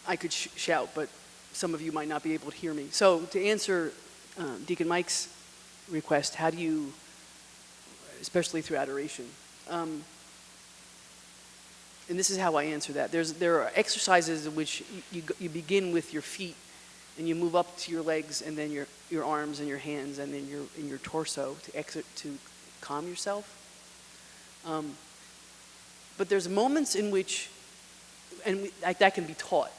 I could shout, but some of you might not be able to hear me. So to answer Deacon Mike's request, how do you, especially through adoration, and this is how I answer that. There are exercises in which you begin with your feet, and you move up to your legs, and then your arms and your hands, and then your torso to calm yourself. But there's moments in which, that can be taught,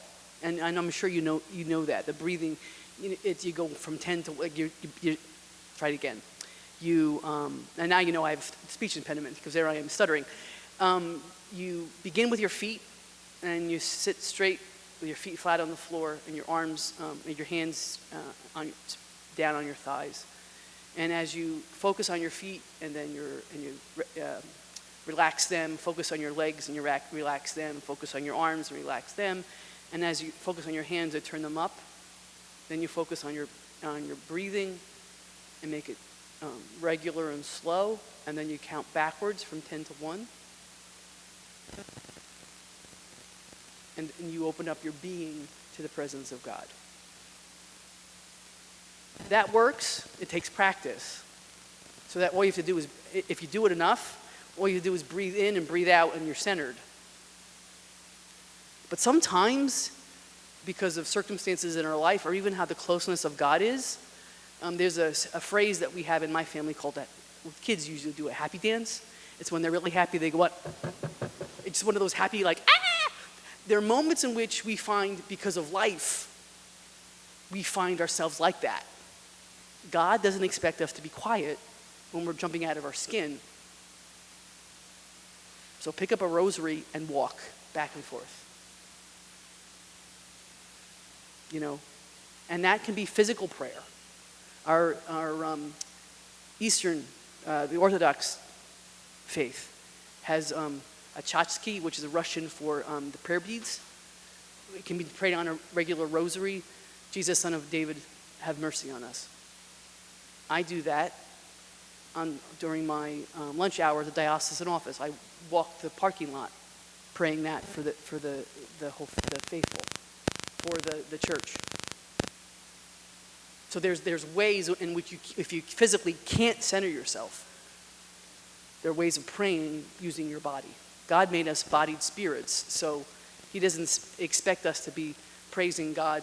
and I'm sure you know that the breathing, you go from 10 to like you try it again. And now you know I have speech impediment because there I am stuttering. You begin with your feet, and you sit straight with your feet flat on the floor, and your arms and your hands down on your thighs. And as you focus on your feet, and then you relax them, focus on your legs, and you relax them, focus on your arms and relax them. And as you focus on your hands and turn them up, then you focus on your breathing and make it regular and slow, and then you count backwards from 10 to 1. And you open up your being to the presence of God. That works. It takes practice. So that all you have to do is, if you do it enough, all you have to do is breathe in and breathe out, and you're centered. But sometimes, because of circumstances in our life, or even how the closeness of God is, there's a phrase that we have in my family called that, kids usually do a happy dance. It's when they're really happy, they go up. It's one of those happy, like, ah! There are moments in which we find, because of life, we find ourselves like that. God doesn't expect us to be quiet when we're jumping out of our skin. So pick up a rosary and walk back and forth. And that can be physical prayer. Our Eastern, the Orthodox faith has a chatsky, which is a Russian for the prayer beads. It can be prayed on a regular rosary. Jesus, Son of David, have mercy on us. I do that during my lunch hour at the diocesan office. I walk the parking lot praying that for the faithful, for the church. So there's ways in which if you physically can't center yourself, there are ways of praying using your body. God made us bodied spirits, so he doesn't expect us to be praising God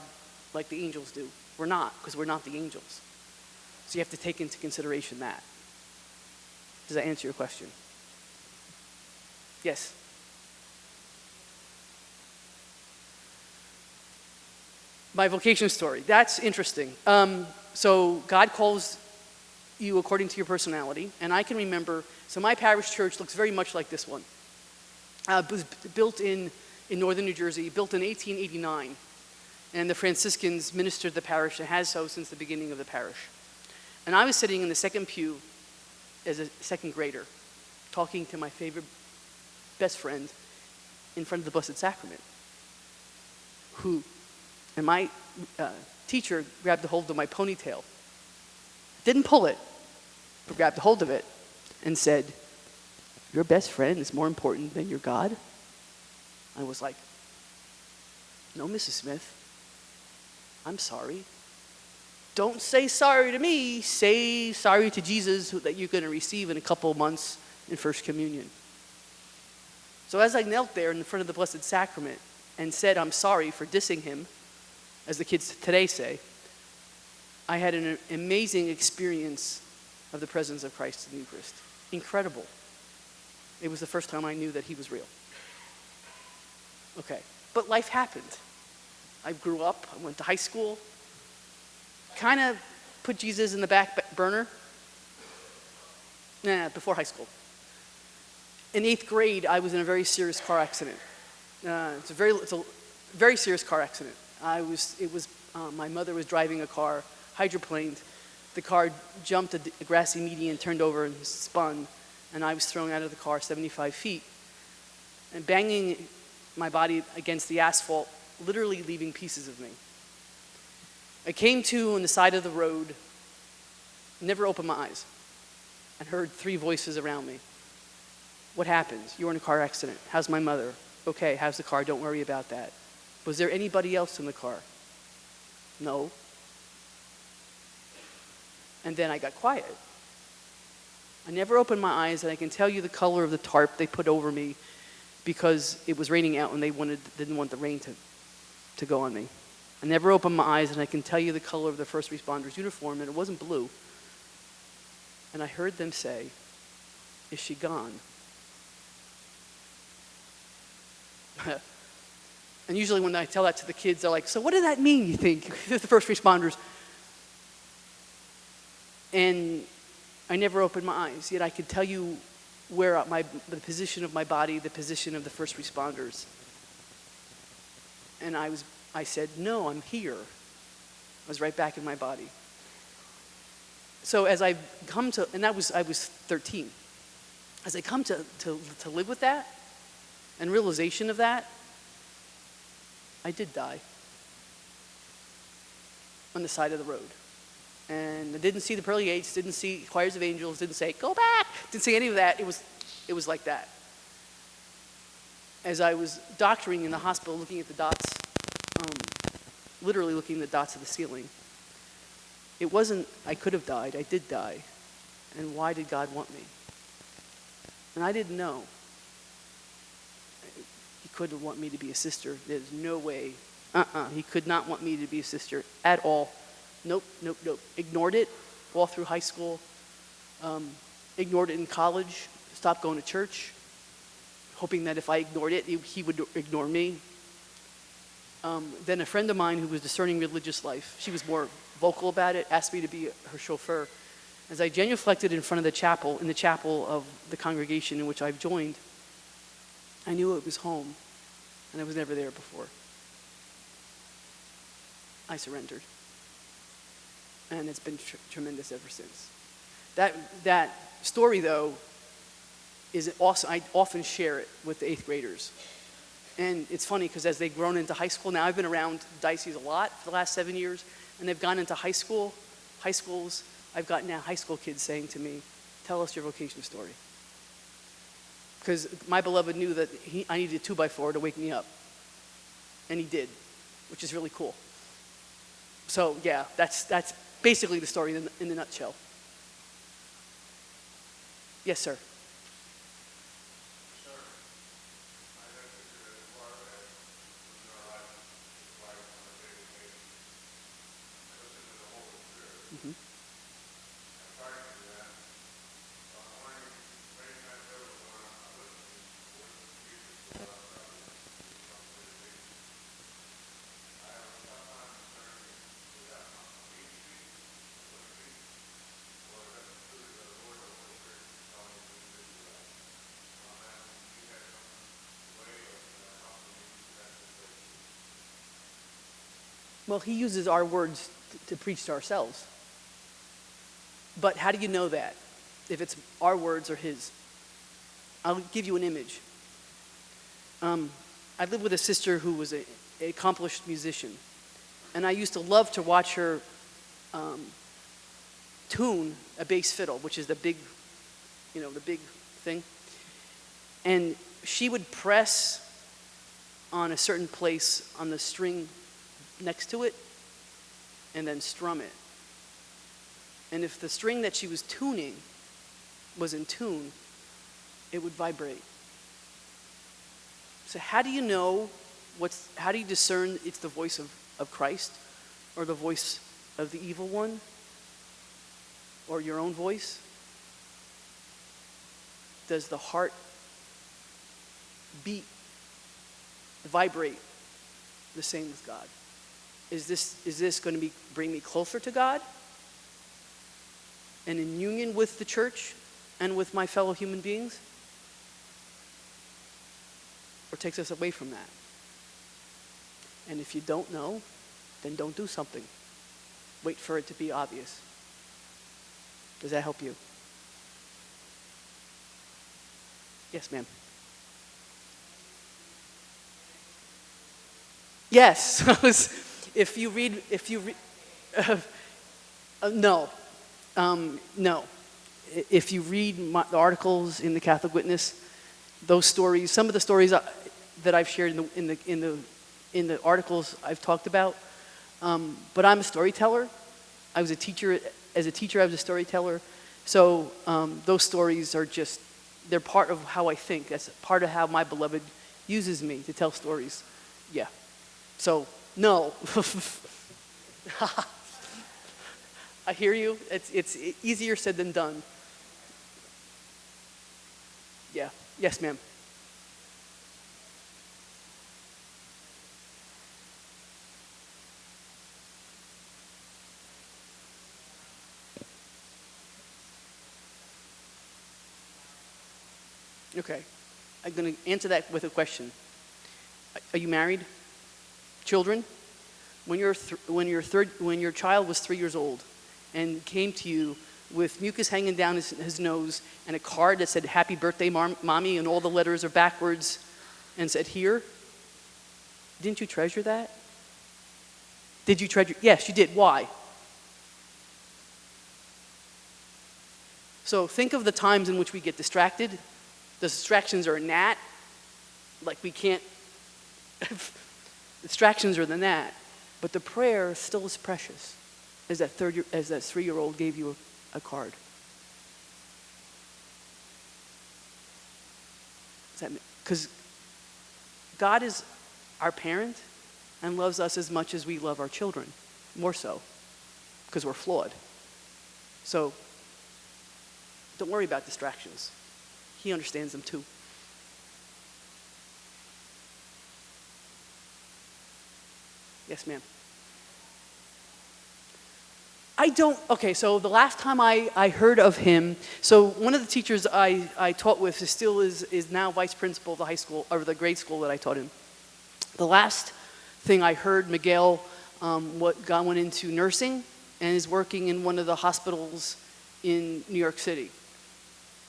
like the angels do. We're not, because we're not the angels. So you have to take into consideration that. Does that answer your question? Yes? My vocation story. That's interesting. So God calls you according to your personality. And I can remember, so my parish church looks very much like this one. It was built in northern New Jersey, built in 1889. And the Franciscans ministered the parish and has so since the beginning of the parish. And I was sitting in the second pew as a second grader, talking to my favorite best friend in front of the Blessed Sacrament, and my teacher grabbed a hold of my ponytail. Didn't pull it, but grabbed a hold of it and said, "Your best friend is more important than your God?" I was like, "No, Mrs. Smith, I'm sorry. Don't say sorry to me, say sorry to Jesus that you're going to receive in a couple of months in First Communion." So as I knelt there in front of the Blessed Sacrament and said, "I'm sorry for dissing him," as the kids today say, I had an amazing experience of the presence of Christ in the Eucharist. Incredible. It was the first time I knew that he was real. Okay, but life happened. I grew up, I went to high school, kind of put Jesus in the back burner. Before high school. In 8th grade, I was in a very serious car accident. It's a very serious car accident. My mother was driving a car, hydroplaned. The car jumped a grassy median, turned over and spun, and I was thrown out of the car 75 feet and banging my body against the asphalt, literally leaving pieces of me. I came to on the side of the road, never opened my eyes, and heard 3 voices around me. "What happened? You were in a car accident. How's my mother?" "Okay, how's the car? Don't worry about that." Was there anybody else in the car? No. And then I got quiet. I never opened my eyes, and I can tell you the color of the tarp they put over me because it was raining out and they didn't want the rain to go on me. I never opened my eyes, and I can tell you the color of the first responders' uniform, and it wasn't blue. And I heard them say, "Is she gone?" And usually when I tell that to the kids, they're like, "So what does that mean, you think?" The first responders. And I never opened my eyes, yet I could tell you where the position of my body, the position of the first responders. And I said, "No, I'm here." I was right back in my body. So as I've come to, and I was 13. As I come to live with that and realization of that, I did die on the side of the road. And I didn't see the pearly gates, didn't see choirs of angels, didn't say, "Go back," didn't say any of that. It was like that. As I was doctoring in the hospital, looking at the dots, literally looking at the dots of the ceiling, it wasn't, I could have died, I did die. And why did God want me? And I didn't know. He couldn't want me to be a sister. There's no way. He could not want me to be a sister at all. Nope. Ignored it all through high school. Ignored it in college. Stopped going to church, hoping that if I ignored it, he would ignore me. Then a friend of mine who was discerning religious life, she was more vocal about it, asked me to be her chauffeur. As I genuflected in front of the chapel, in the chapel of the congregation in which I've joined, I knew it was home, and I was never there before. I surrendered. And it's been tremendous ever since. That story, though, is awesome. I often share it with the 8th graders. And it's funny because as they've grown into high school, now I've been around diocese a lot for the last 7 years, and they've gone into high schools. I've got now high school kids saying to me, "Tell us your vocation story." Because my beloved knew that I needed a 2x4 to wake me up. And he did, which is really cool. So yeah, that's basically the story in the nutshell. Yes, sir. Mm-hmm. Well, he uses our words to preach to ourselves. But how do you know that? If it's our words or his? I'll give you an image. I lived with a sister who was an accomplished musician. And I used to love to watch her tune a bass fiddle, which is the big thing. And she would press on a certain place on the string next to it and then strum it. And if the string that she was tuning was in tune, it would vibrate. So how do you know how do you discern it's the voice of Christ or the voice of the evil one or your own voice? Does the heart beat, vibrate the same with God? Is this going to bring me closer to God and in union with the church and with my fellow human beings? Or takes us away from that? And if you don't know, then don't do something. Wait for it to be obvious. Does that help you? Yes, ma'am. Yes. If you read, no. No. If you read the articles in the Catholic Witness, those stories, some of the stories that I've shared in the in the articles I've talked about. But I'm a storyteller. I was a teacher. As a teacher, I was a storyteller. So those stories are just, they're part of how I think. That's part of how my beloved uses me to tell stories. Yeah. So, no. I hear you. It's easier said than done. Yeah. Yes, ma'am. Okay. I'm going to answer that with a question. Are you married? Children? When your child was 3 years old and came to you with mucus hanging down his nose and a card that said "Happy Birthday, Mommy," and all the letters are backwards, and said "Here," didn't you treasure that? Did you treasure? Yes, you did. Why? So think of the times in which we get distracted. The distractions are a gnat. Like we can't. Distractions are the gnat, but the prayer still is precious. As that 3-year-old gave you a card. Because God is our parent and loves us as much as we love our children, more so, because we're flawed. So don't worry about distractions. He understands them too. Yes, ma'am. Okay, so the last time I heard of him, so one of the teachers I taught with is now vice principal of the high school, or the grade school that I taught in. The last thing I heard, Miguel went into nursing and is working in one of the hospitals in New York City.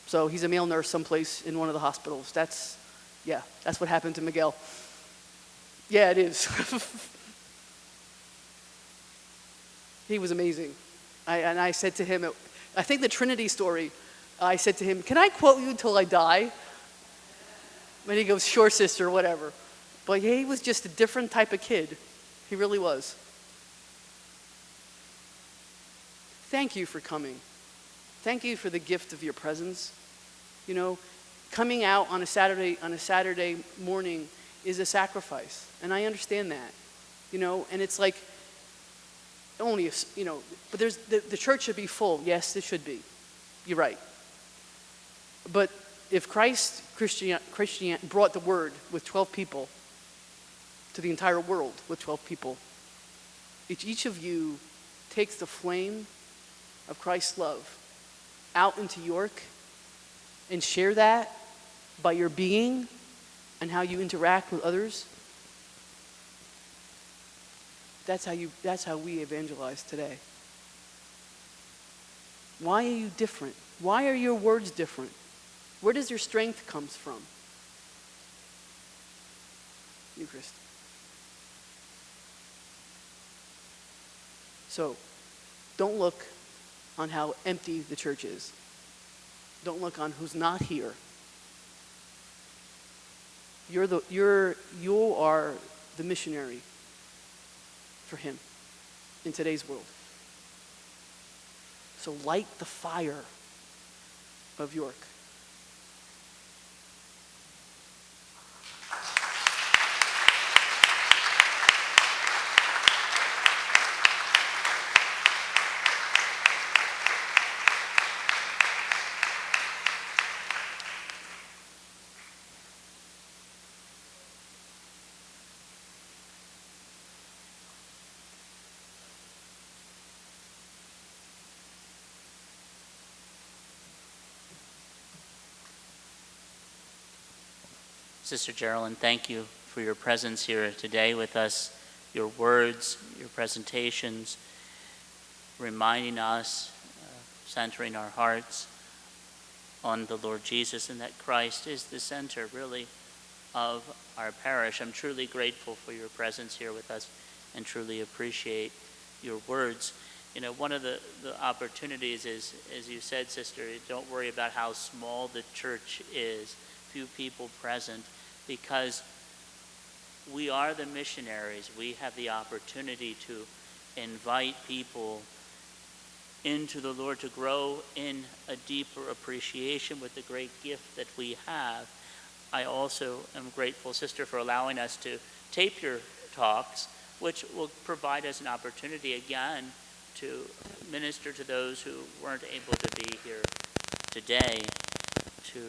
So he's a male nurse someplace in one of the hospitals. That's what happened to Miguel. Yeah, it is. He was amazing. I said to him, I think the Trinity story, I said to him, "Can I quote you until I die?" And he goes, "Sure, sister, whatever." But he was just a different type of kid. He really was. Thank you for coming. Thank you for the gift of your presence. You know, coming out on a Saturday morning is a sacrifice, and I understand that. You know, and it's like, but the church should be full. Yes, it should be. You're right. But if Christian brought the word with 12 people to the entire world with 12 people, each of you takes the flame of Christ's love out into York and share that by your being and how you interact with others. That's how we evangelize today. Why are you different? Why are your words different? Where does your strength comes from? Eucharist. So, don't look on how empty the church is. Don't look on who's not here. You are the missionary for him in today's world. So light the fire of York. Sister Geraldine, thank you for your presence here today with us, your words, your presentations, reminding us, centering our hearts on the Lord Jesus and that Christ is the center, really, of our parish. I'm truly grateful for your presence here with us and truly appreciate your words. You know, one of the opportunities is, as you said, Sister, don't worry about how small the church is, few people present, because we are the missionaries. We have the opportunity to invite people into the Lord, to grow in a deeper appreciation with the great gift that we have. I also am grateful, Sister, for allowing us to tape your talks, which will provide us an opportunity again to minister to those who weren't able to be here today, to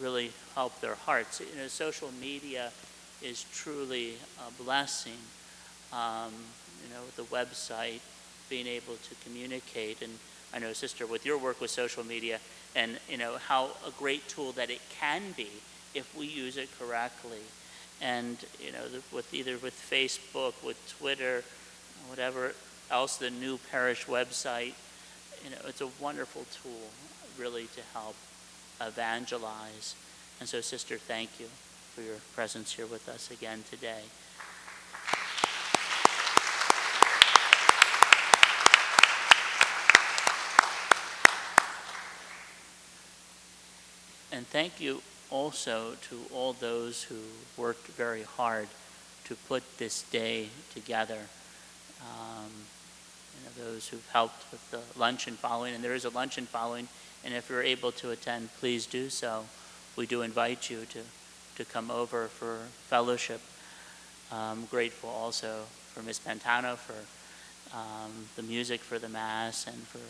really help their hearts. You know, social media is truly a blessing. You know, the website, being able to communicate, and I know, Sister, with your work with social media, and you know how a great tool that it can be if we use it correctly. And you know, with either with Facebook, with Twitter, whatever else, the new Parish website, you know, it's a wonderful tool really to help evangelize. And so, Sister, thank you for your presence here with us again today. And thank you also to all those who worked very hard to put this day together. You know, those who've helped with the luncheon following, and there is a luncheon following, and if you're able to attend, please do so. We do invite you to come over for fellowship. I'm grateful also for Ms. Pantano for the music for the Mass and for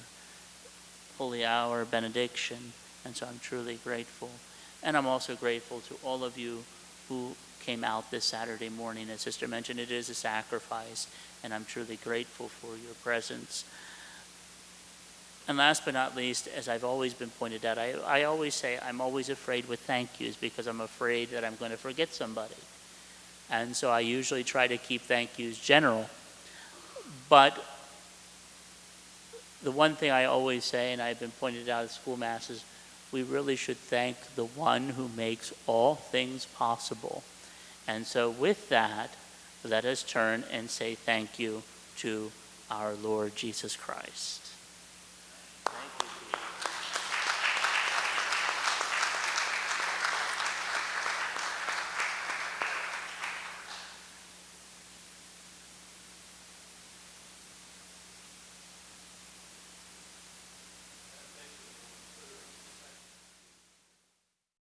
Holy Hour, benediction. And so I'm truly grateful. And I'm also grateful to all of you who came out this Saturday morning. As Sister mentioned, it is a sacrifice, and I'm truly grateful for your presence. And last but not least, as I've always been pointed out, I always say I'm always afraid with thank yous because I'm afraid that I'm going to forget somebody. And so I usually try to keep thank yous general. But the one thing I always say, and I've been pointed out at school masses, we really should thank the one who makes all things possible. And so with that, let us turn and say thank you to our Lord Jesus Christ.